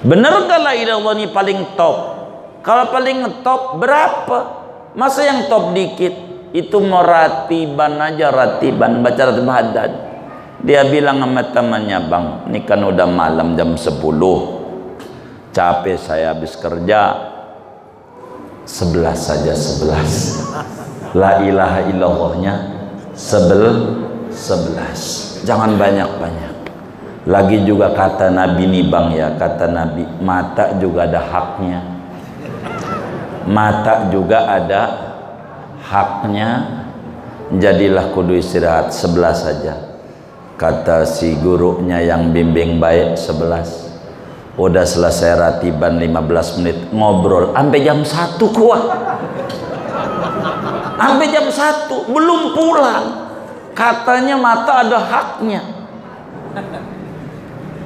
Benarkah la ilaha illallah ini paling top? Kalau paling top berapa? Masa yang top dikit? Itu mau ratiban aja, ratiban, baca ratib haddad. Dia bilang sama temannya, bang, ini kan udah malam jam 10, capek saya habis kerja, 11 saja, 11 la ilaha illallahnya 11, jangan banyak-banyak. Lagi juga kata Nabi nih bang ya, kata Nabi, mata juga ada haknya, mata juga ada haknya. jadilah kudu istirahat 11 saja. Kata si gurunya yang bimbing baik 11. Udah selesai ratiban 15 menit ngobrol sampai jam 1 kuat. Sampai jam 1 belum pulang. Katanya mata ada haknya.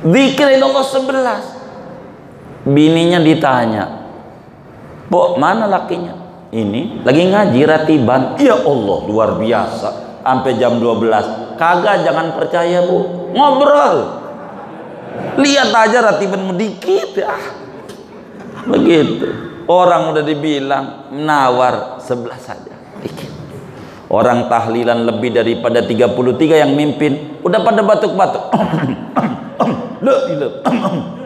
Zikirin Allah 11. Bininya ditanya, "Pok, mana lakinya?" "Ini lagi ngaji ratiban." "Ya Allah, luar biasa. Sampai jam 12. Kagak, jangan percaya, Bu. Ngobrol. Lihat aja ratiban dikit ya." Begitu. Orang udah dibilang nawar 11 saja. Dikit. Orang tahlilan lebih daripada 33 yang mimpin udah pada batuk-batuk.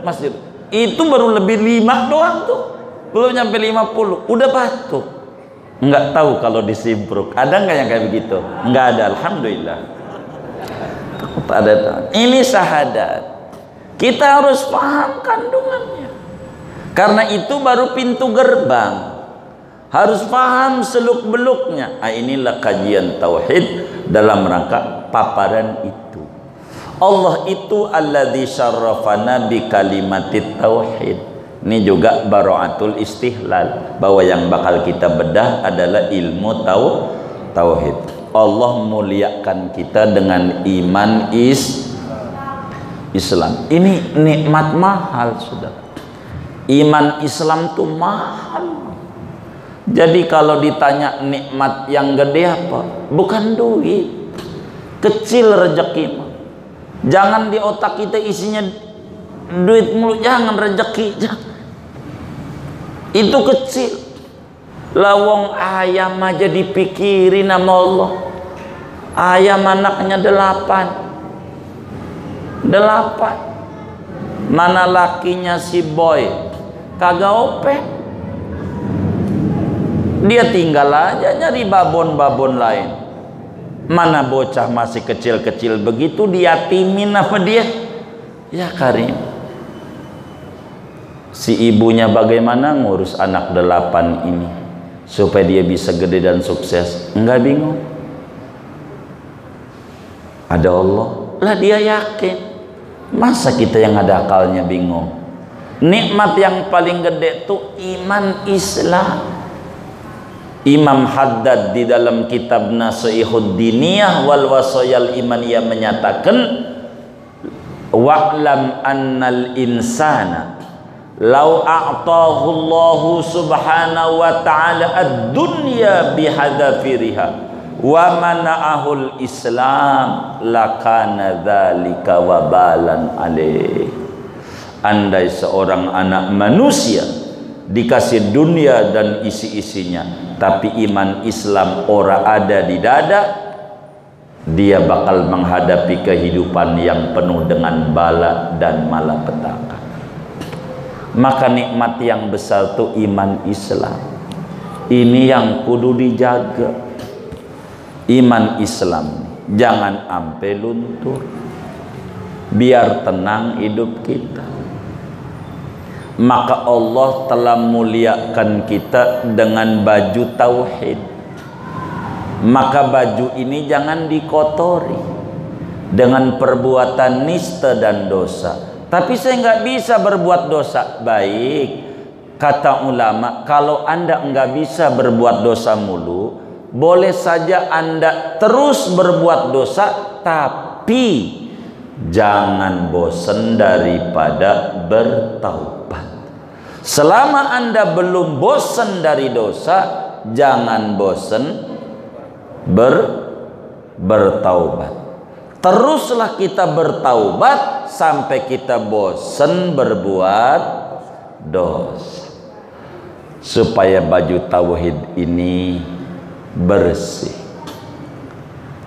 Masjid itu baru lebih 5 doang tuh, belum nyampe 50 udah batuk. Nggak tahu kalau disimpruk ada nggak yang kayak begitu? Nggak ada, alhamdulillah. Ada. Ini syahadat, kita harus paham kandungannya, karena itu baru pintu gerbang. Harus paham seluk beluknya. Inilah kajian tauhid dalam rangka paparan itu. Allah itu alladzi syarrafana bi kalimatit tauhid. Ini juga bara'atul istihlal, bahwa yang bakal kita bedah adalah ilmu tauhid. Allah muliakan kita dengan iman Islam. Ini nikmat mahal, Saudara. Iman Islam tuh mahal. Jadi kalau ditanya nikmat yang gede apa? Bukan duit. Kecil rezeki. Jangan di otak kita isinya duit mulu, jangan rezeki. Itu kecil. Lawong ayam aja dipikirin sama Allah. Ayam anaknya 8. Mana lakinya si boy? Kagak opek. Dia tinggal aja nyari babon-babon lain. Mana bocah masih kecil-kecil begitu diatimin apa dia? Ya Karim. Si ibunya bagaimana ngurus anak 8 ini supaya dia bisa gede dan sukses? Enggak bingung. Ada Allah. Lah dia yakin. Masa kita yang ada akalnya bingung? Nikmat yang paling gede tuh iman Islam. Imam Haddad di dalam kitab Nasiihud Diniyah wal Wasayal Imaniyah menyatakan, wa'lam annal insana law a'tahu Allahu subhanahu wa ta'ala ad-dunya bihadafiriha wa mana'ahul Islam lakana dzalika wabalan alaih. Andai seorang anak manusia dikasih dunia dan isi-isinya, tapi iman Islam ora ada di dada, dia bakal menghadapi kehidupan yang penuh dengan bala dan malapetaka. Maka nikmat yang besar itu iman Islam. Ini yang kudu dijaga. Iman Islam jangan sampai luntur. Biar tenang hidup kita. Maka Allah telah muliakan kita dengan baju tauhid. Maka baju ini jangan dikotori dengan perbuatan nista dan dosa. Tapi saya nggak bisa berbuat dosa. Baik, kata ulama, kalau Anda nggak bisa berbuat dosa mulu, boleh saja Anda terus berbuat dosa, tapi jangan bosan daripada bertaubat. Selama Anda belum bosan dari dosa, jangan bosan bertaubat. Teruslah kita bertaubat sampai kita bosan berbuat dosa, supaya baju tauhid ini bersih,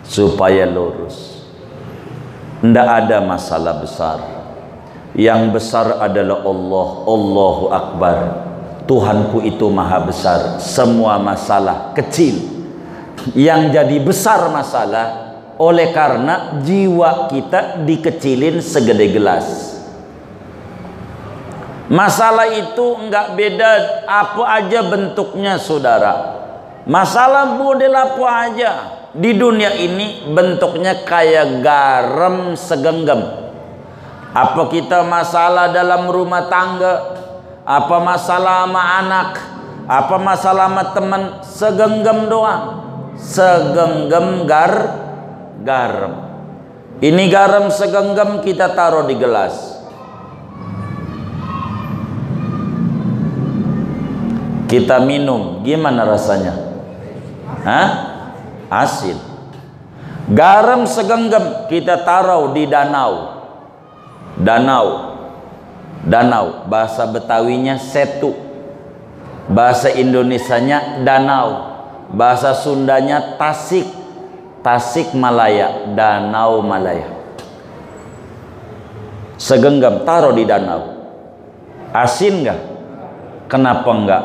supaya lurus. Tidak ada masalah besar. Yang besar adalah Allah. Allahu Akbar. Tuhanku itu maha besar. Semua masalah kecil. Yang jadi besar masalah oleh karena jiwa kita dikecilin segede gelas. Masalah itu enggak beda apa aja bentuknya, saudara. Masalah model apa aja. di dunia ini bentuknya kayak garam segenggam. Apa kita masalah dalam rumah tangga, apa masalah sama anak, apa masalah sama teman, segenggam doang. Segenggam garam. Ini garam segenggam kita taruh di gelas. Kita minum, gimana rasanya? Hah? Asin. Garam segenggam kita taruh di danau. Danau, bahasa Betawinya setu, bahasa Indonesianya danau, bahasa Sundanya Tasik, Tasik Malaya, Danau Malaya. Segenggam taruh di danau. Asin enggak? Kenapa enggak?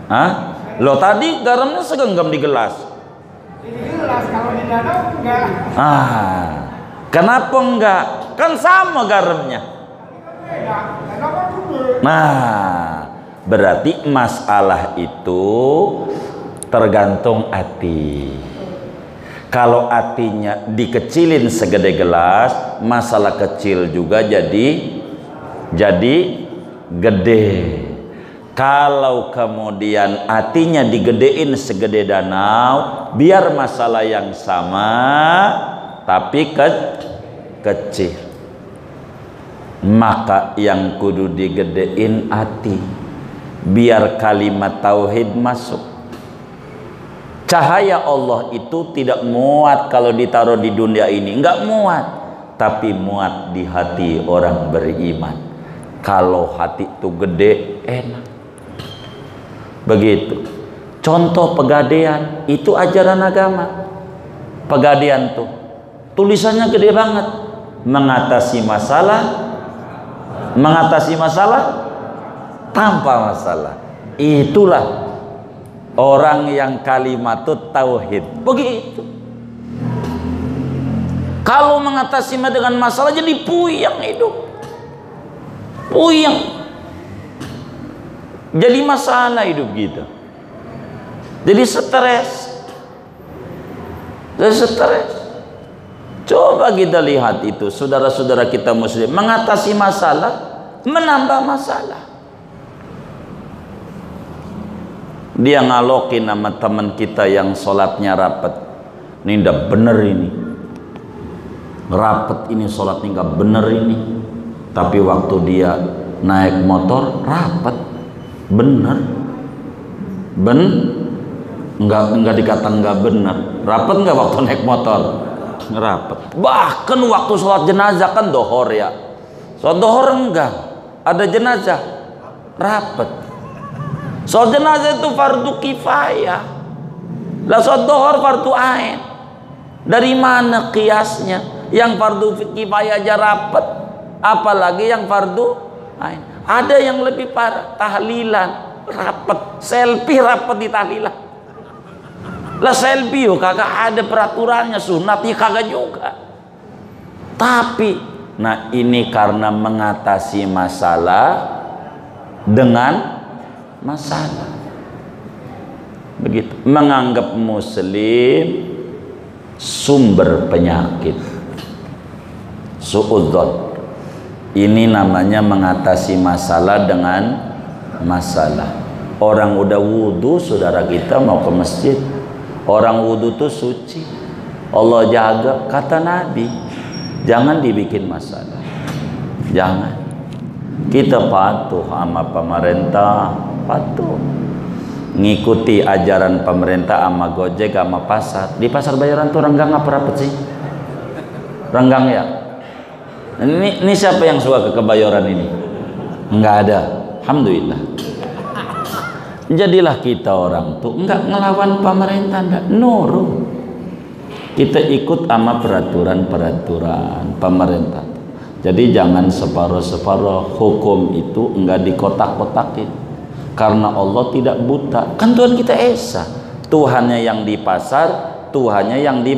Hah? Lo tadi garamnya segenggam di gelas. Di gelas, kalau di danau enggak. Kenapa enggak? Kan sama garamnya. Nah, berarti masalah itu tergantung hati. Kalau hatinya dikecilin segede gelas, masalah kecil juga jadi gede. Kalau kemudian hatinya digedein segede danau, biar masalah yang sama tapi kecil, maka yang kudu digedein hati, biar kalimat tauhid masuk. Cahaya Allah itu tidak muat kalau ditaruh di dunia ini, enggak muat, tapi muat di hati orang beriman. Kalau hati itu gede, enak. Begitu. Contoh pegadaian, itu ajaran agama. Pegadaian tuh tulisannya gede banget. Mengatasi masalah tanpa masalah. Itulah orang yang kalimatut tauhid. Begitu. Kalau mengatasi dengan masalah jadi puyeng hidup. Puyeng. Jadi masalah hidup gitu. Jadi stres. Coba kita lihat itu, saudara-saudara kita muslim, mengatasi masalah, menambah masalah. Dia ngalokin sama teman kita yang sholatnya rapet. Ini ndak bener ini. Rapet ini sholatnya nggak bener ini. Tapi waktu dia naik motor rapet, bener. Enggak dikata nggak bener. Rapet nggak waktu naik motor? Rapet. Bahkan waktu sholat jenazah kan dohor ya. Sholat dohor enggak, ada jenazah rapet. Sholat jenazah itu fardu kifayah. Lah sholat dohor fardu ain. Dari mana kiasnya? Yang fardu kifayah aja rapet, apalagi yang fardu ain. Ada yang lebih parah, tahlilan rapet, selfie rapet di tahlilan. Lah selfie yo kagak ada peraturannya, sunatnya kagak juga. Tapi nah ini karena mengatasi masalah dengan masalah. Begitu. Menganggap muslim sumber penyakit. Suudzon. Ini namanya mengatasi masalah dengan masalah. Orang udah wudhu, saudara kita mau ke masjid. Orang wudhu itu suci, Allah jaga. Kata Nabi, jangan dibikin masalah. Jangan. Kita patuh sama pemerintah, patuh ngikuti ajaran pemerintah sama Gojek sama pasar. Di pasar Bayaran tuh renggang apa rapet sih? Renggang ya. Ini siapa yang suka ke Kebayoran ini? Enggak ada. Alhamdulillah. Jadilah kita orang tuh enggak ngelawan pemerintah, enggak, nurut. Kita ikut sama peraturan-peraturan pemerintah. Jadi jangan separuh-separuh. Hukum itu enggak dikotak-kotakin. Karena Allah tidak buta. Kan Tuhan kita esa. Tuhannya yang di pasar, Tuhannya yang di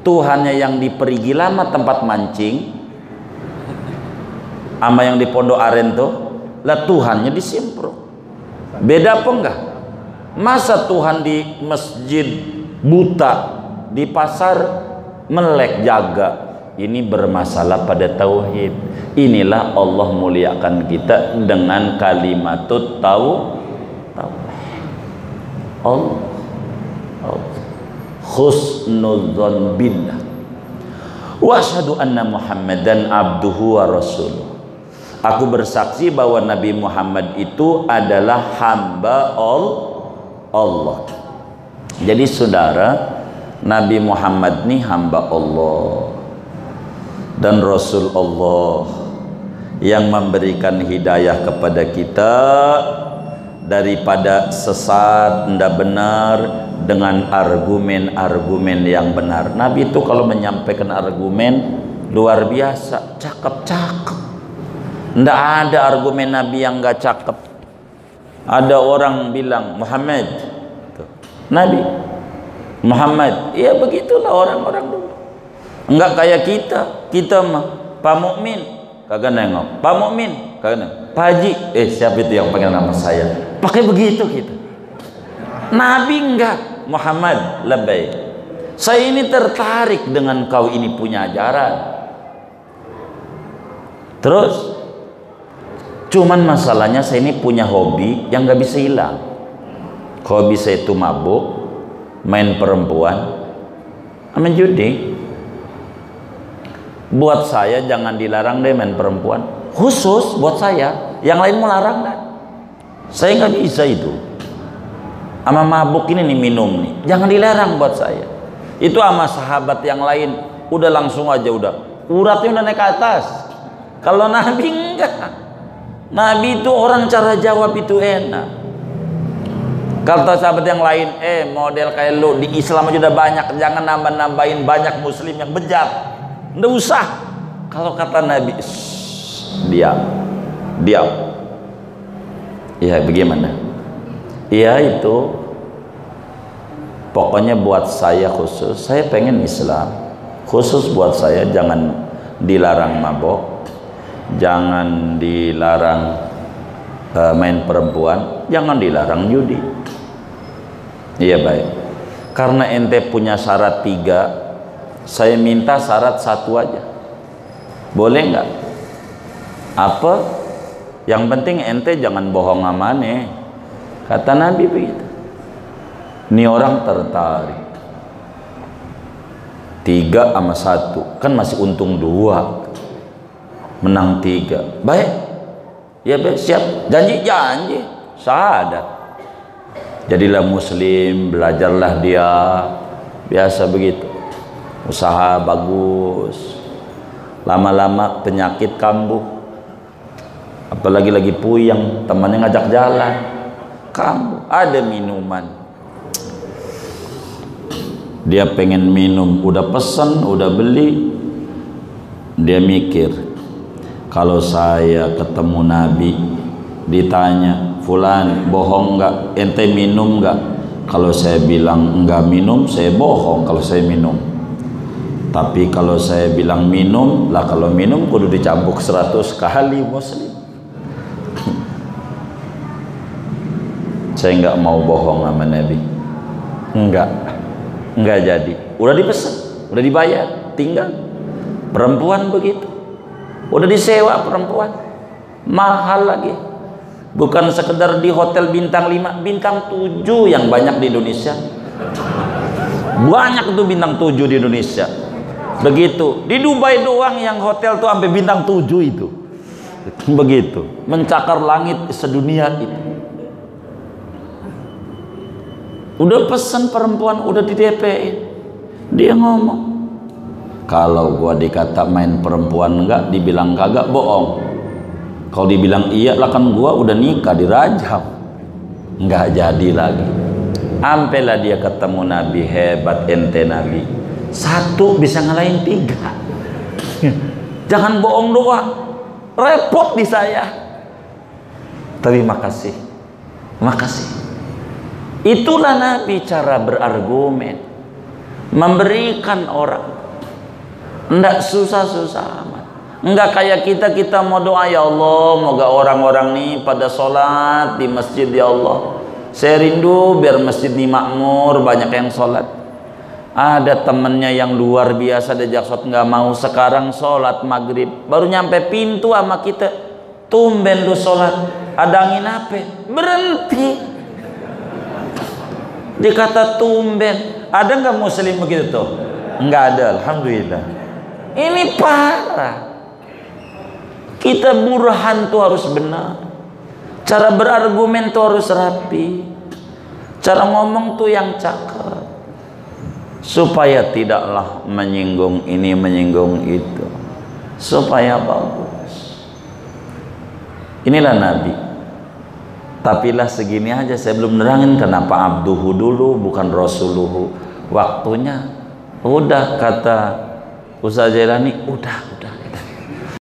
Tuhannya yang di Perigi Lama tempat mancing, sama yang di Pondok Aren tuh, lah Tuhannya di Simpruk. Beda apa enggak? Masa Tuhan di masjid buta, di pasar melek jaga? Ini bermasalah pada tauhid. Inilah Allah muliakan kita dengan kalimatut tauhid. Allah husnudzon billah wa asyhadu anna Muhammadan abduhu wa rasuluh. Aku bersaksi bahwa Nabi Muhammad itu adalah hamba Allah. Jadi saudara, Nabi Muhammad ini hamba Allah dan Rasul Allah yang memberikan hidayah kepada kita daripada sesat, tidak benar, dengan argumen-argumen yang benar. Nabi itu kalau menyampaikan argumen luar biasa, cakep-cakep. Tidak ada argumen Nabi yang gak cakep. Ada orang bilang Muhammad, Nabi Muhammad, ya begitulah orang-orang dulu. Enggak kayak kita mah Pak Mukmin kagak nengok, Pak Mukmin kagak nengok, Pak Haji, siapa itu yang panggil nama saya? Pakai begitu kita. Nabi enggak, Muhammad labbaik. Saya ini tertarik dengan kau ini punya ajaran. Terus cuman masalahnya saya ini punya hobi yang gak bisa hilang. Hobi saya itu mabuk, main perempuan, main judi. Buat saya jangan dilarang deh main perempuan, khusus buat saya. Yang lain mau larang kan? Saya nggak bisa itu. Sama mabuk ini nih, minum nih, jangan dilarang buat saya. Itu sama sahabat yang lain udah langsung aja, udah uratnya udah naik ke atas. Kalau Nabi enggak. Nabi itu orang cara jawab itu enak. Kata sahabat yang lain, model kayak lu di Islam aja udah banyak, jangan nambah-nambahin banyak muslim yang bejat. Nggak usah. Kalau kata Nabi, diam. Ya bagaimana? Ya itu pokoknya buat saya khusus, saya pengen Islam. Khusus buat saya jangan dilarang mabok, jangan dilarang main perempuan, jangan dilarang judi. Iya baik. Karena ente punya syarat 3, saya minta syarat 1 aja. Boleh nggak? Apa? Yang penting ente jangan bohong sama aneh. Kata Nabi begitu. Ini orang tertarik. 3 sama 1 kan masih untung 2, menang 3. Baik, ya baik, siap. Janji syahadat. Jadilah muslim, belajarlah dia, biasa begitu. Usaha bagus, lama-lama penyakit kambuh. Apalagi lagi puyeng, temannya ngajak jalan, kambuh. Ada minuman, dia pengen minum, udah pesen, udah beli. Dia mikir, kalau saya ketemu Nabi ditanya, fulan bohong nggak, ente minum nggak? Kalau saya bilang nggak minum, saya bohong kalau saya minum. Tapi kalau saya bilang minum, lah kalau minum kudu dicambuk 100 kali muslim. Saya nggak mau bohong sama Nabi. Enggak jadi. Udah dipesan, udah dibayar, tinggal. Perempuan begitu. Udah disewa perempuan. Mahal lagi. Bukan sekedar di hotel bintang 5, bintang 7 yang banyak di Indonesia. Banyak tuh bintang 7 di Indonesia. Begitu. Di Dubai doang yang hotel tuh sampai bintang 7 itu. Begitu. Mencakar langit sedunia itu. Udah pesan perempuan, udah di DP-in. Dia ngomong, kalau gua dikata main perempuan enggak, dibilang kagak, bohong. Kalau dibilang iya lah, kan gua udah nikah, dirajam. Enggak jadi lagi. Ampailah dia ketemu Nabi. Hebat ente Nabi, 1 bisa ngalahin 3. Jangan bohong doang, repot di saya. Tapi makasih. Itulah Nabi cara berargumen, memberikan orang, enggak susah-susah amat. Enggak kayak kita mau doa, ya Allah moga orang-orang nih pada sholat di masjid, ya Allah Saya rindu biar masjid ini makmur, banyak yang sholat. Ada temennya yang luar biasa di Jaksot nggak mau, sekarang sholat maghrib baru nyampe pintu sama kita, tumben lu sholat, ada angin apa? Berhenti. Dikata tumben. Ada nggak muslim begitu tuh? Nggak ada, alhamdulillah. Ini parah. Kita burhan tuh harus benar, cara berargumen tuh harus rapi, cara ngomong tuh yang cakep, supaya tidaklah menyinggung ini menyinggung itu, supaya bagus. Inilah Nabi. Tapi lah segini aja, saya belum nerangin kenapa abduhu dulu bukan rasuluhu. Waktunya udah, kata Ustaz Jailani, udah